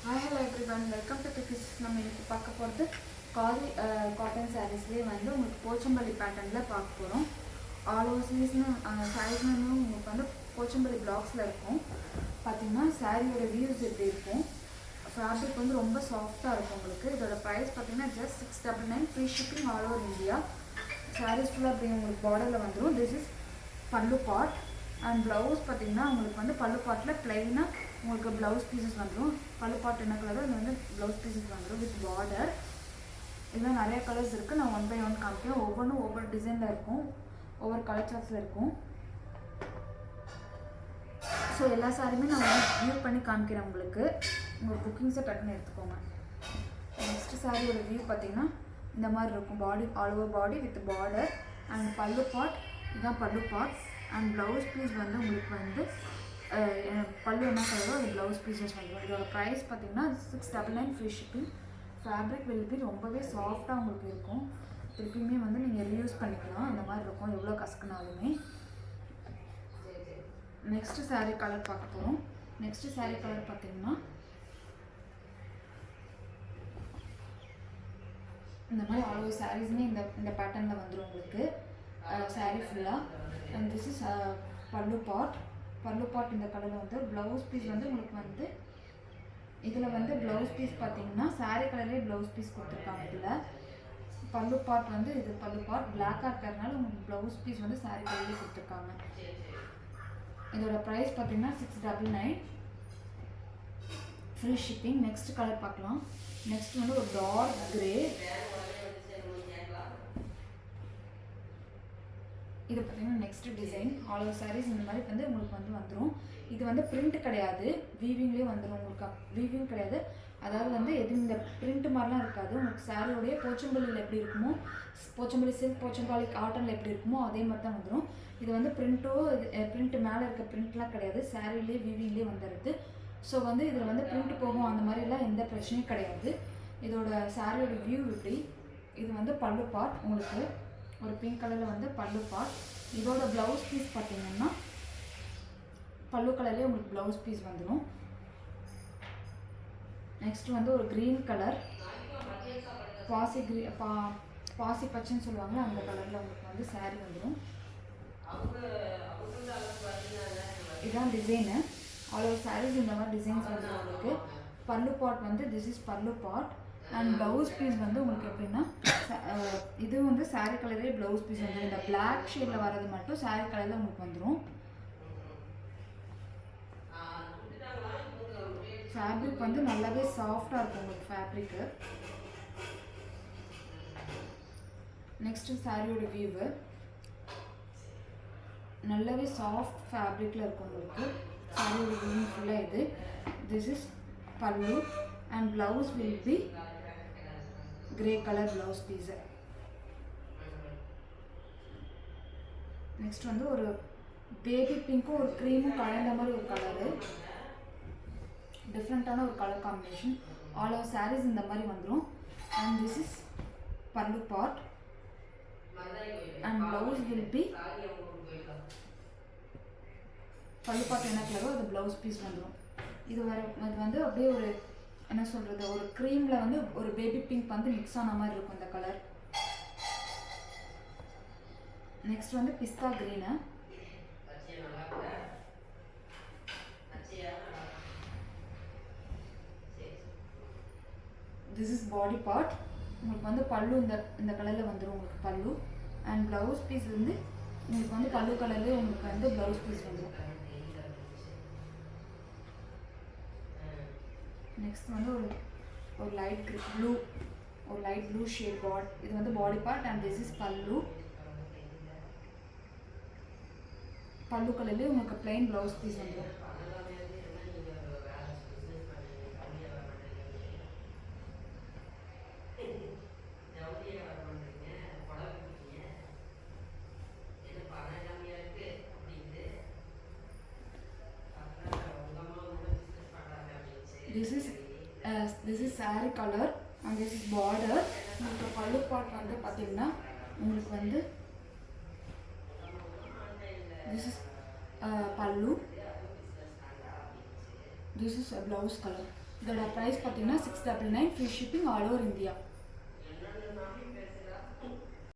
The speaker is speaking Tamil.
Hi hello everyone, welcome to பிகிஸ். நம்ம இன்னைக்கு பார்க்க போகிறது காட்டன் சாரீஸ்லேயே வந்து உங்களுக்கு போச்சம்பள்ளி பேட்டர்னில் பார்க்க போகிறோம். ஆல் ஓவர் சாரீஸ்னு உங்களுக்கு வந்து போச்சம்பள்ளி பிளாக்ஸில் இருக்கும். பார்த்தீங்கன்னா சாரியோட வியூஸ் எப்படி இருக்கும். ஃபேப்ரிக் வந்து ரொம்ப சாஃப்டாக இருக்கும் உங்களுக்கு. இதோட ப்ரைஸ் பார்த்தீங்கன்னா just 699, free shipping all over India. Saris ஃபுல்லாக அப்படி உங்களுக்கு பார்டரில் வந்துடும். This is pallu part and blouse பார்த்தீங்கன்னா உங்களுக்கு வந்து பல்லு பார்ட்டில் ப்ளைனாக உங்களுக்கு ப்ளவுஸ் பீசஸ் வந்துடும். பல்லு பார்ட் என்ன கலரோ அது வந்து ப்ளவுஸ் பீசஸ் வந்துடும் வித் பார்டர். இதெல்லாம் நிறைய கலர்ஸ் இருக்குது. நான் 1 by 1 காமிக்கிறேன். ஒவ்வொன்றும் ஒவ்வொரு டிசைனில் இருக்கும், ஒவ்வொரு கலர் சார்ட்ஸில் இருக்கும். ஸோ எல்லா சாரியுமே நான் வந்து வியூ பண்ணி காமிக்கிறேன் உங்களுக்கு. உங்கள் புக்கிங்ஸை டக்குன்னு எடுத்துக்கோங்க. நெக்ஸ்ட் சாரியோட வியூ பார்த்தீங்கன்னா இந்த மாதிரி இருக்கும். பாடி all over body with border and பல்லு பார்ட். இதுதான் பல்லு பார்ட் அண்ட் ப்ளவுஸ் பீஸ் வந்து உங்களுக்கு வந்து பல்லு என்ன கலரோ அது ப்ளவுஸ் பீசஸ் வந்துடும். இதோட ப்ரைஸ் பார்த்தீங்கன்னா 699, free shipping. Fabric will be ரொம்பவே சாஃப்டாக உங்களுக்கு இருக்கும். திருப்பியுமே வந்து நீங்கள் ரீயூஸ் பண்ணிக்கலாம். அந்த மாதிரி இருக்கும் எவ்வளோ கசக்குனாலுமே. நெக்ஸ்ட்டு சாரீ கலர் பார்க்க போகிறோம். நெக்ஸ்ட்டு சாரீ கலர் பார்த்தீங்கன்னா இந்த மாதிரி ஆல் ஓவர் சாரீஸுமே இந்த பேட்டர்னில் வந்துடும் உங்களுக்கு சாரீ ஃபுல்லாக. And this is pallu part. பல்லு பார்ட் இந்த கலரில் வந்து ப்ளவுஸ் பீஸ் வந்து உங்களுக்கு வந்து இதில் வந்து ப்ளவுஸ் பீஸ் பார்த்தீங்கன்னா சாரீ கலர்லேயே ப்ளவுஸ் பீஸ் கொடுத்துருக்காங்க. இதில் பல்லு பார்ட் வந்து இது பல்லு பார்ட் பிளாக்காக இருக்கிறதுனால உங்களுக்கு ப்ளவுஸ் பீஸ் வந்து சாரீ கலர்லேயே கொடுத்துருக்காங்க. இதோட ப்ரைஸ் பார்த்தீங்கன்னா 699, ஃப்ரீ ஷிப்பிங். நெக்ஸ்ட் கலர் பார்க்கலாம். நெக்ஸ்ட் வந்து ஒரு டார்க் கிரே. இது பார்த்தீங்கன்னா next design. All over saris இந்த மாதிரி வந்து உங்களுக்கு வந்து வந்துடும். இது வந்து பிரிண்ட் கிடையாது, வீவிங்லேயே வந்துடும் உங்களுக்கு. வீவிங் கிடையாது, அதாவது வந்து எதுவும் இந்த பிரிண்ட் மாதிரிலாம் இருக்காது. உங்களுக்கு சாரியோடைய போச்சம்பள்ளியில் எப்படி இருக்குமோ, போச்சம்பள்ளி சில்க், போச்சம்பள்ளி காட்டனில் எப்படி இருக்குமோ அதே மாதிரி தான் வந்துடும். இது வந்து பிரிண்ட்டு மேலே இருக்க பிரிண்ட்லாம் கிடையாது, சாரிலேயே வீவிங்லேயே வந்துடுது. ஸோ வந்து இதில் வந்து பிரிண்ட் போகும் அந்த மாதிரிலாம் எந்த பிரச்சனையும் கிடையாது. இதோட சாரியோட வியூ இப்படி. இது வந்து பல்லு பார்ட் உங்களுக்கு ஒரு பிங்க் கலரில் வந்து பல்லு பார்ட். இதோட ப்ளவுஸ் பீஸ் பார்த்தீங்கன்னா பல்லு கலர்லேயே உங்களுக்கு ப்ளவுஸ் பீஸ் வந்துடும். நெக்ஸ்ட் வந்து ஒரு க்ரீன் கலர், பாசி பச்சைன்னு சொல்லுவாங்க, அந்த கலரில் உங்களுக்கு வந்து சாரீ வந்துடும். இதுதான் டிசைனு. ஆல் ஓவர் சாரீஸ் இந்த மாதிரி டிசைன்ஸ் வந்துடும் உங்களுக்கு. பல்லு பார்ட் வந்து this is pallu part and blouse piece வந்து உங்களுக்கு எப்படின்னா இது வந்து சாரீ கலரே ப்ளவுஸ் பீஸ் வந்துடும். இந்த பிளாக் ஷேடில் வர்றது மட்டும் சாரீ கலரில் உங்களுக்கு வந்துடும். ஃபேப்ரிக் வந்து நல்லாவே சாஃப்டாக இருக்கும் உங்களுக்கு ஃபேப்ரிக்கு. நெக்ஸ்ட்டு சாரியோட வியூவு நல்லாவே சாஃப்ட் ஃபேப்ரிக்கில் இருக்கும் உங்களுக்கு. சாரியோட வியூ ஃபுல்லாக இது. This is pallu and blouse will be grey colour blouse piece. Next வந்து ஒரு பேபி பிங்க்கும் ஒரு க்ரீமும் கலந்த மாதிரி ஒரு கலரு, டிஃப்ரெண்ட்டான ஒரு colour combination. All over saris இந்த மாதிரி வந்துடும். And this is pallu part and blouse will be pallu part என்ன கலரோ அது ப்ளவுஸ் பீஸ் வந்துடும். இது வந்து அப்படியே ஒரு என்ன சொல்கிறது, ஒரு க்ரீமில் வந்து ஒரு பேபி பிங்க் வந்து மிக்ஸ் ஆன மாதிரி இருக்கும் இந்த கலர். நெக்ஸ்ட் வந்து pista green. This is body part. உங்களுக்கு வந்து பல்லு இந்த கலரில் வந்துடும் உங்களுக்கு பல்லு. அண்ட் ப்ளவுஸ் பீஸ் வந்து உங்களுக்கு வந்து பல்லு கலர்லேயே உங்களுக்கு வந்து ப்ளவுஸ் பீஸ் வந்துடும். நெக்ஸ்ட் வந்து ஒரு லைட் ப்ளூ, ஒரு லைட் ப்ளூ ஷேட் இது வந்து body part and this is பல்லு. பல்லு கலர்லேயே உங்களுக்கு பிளைன் ப்ளவுஸ் பீஸ் வந்துடும். This is saree color and this is border. உங்களுக்கு பல்லு பார்ட் வந்து பார்த்தீங்கன்னா உங்களுக்கு வந்து this is pallu, this is a blouse color. இதோட ப்ரைஸ் பார்த்தீங்கன்னா 699, free shipping all over India.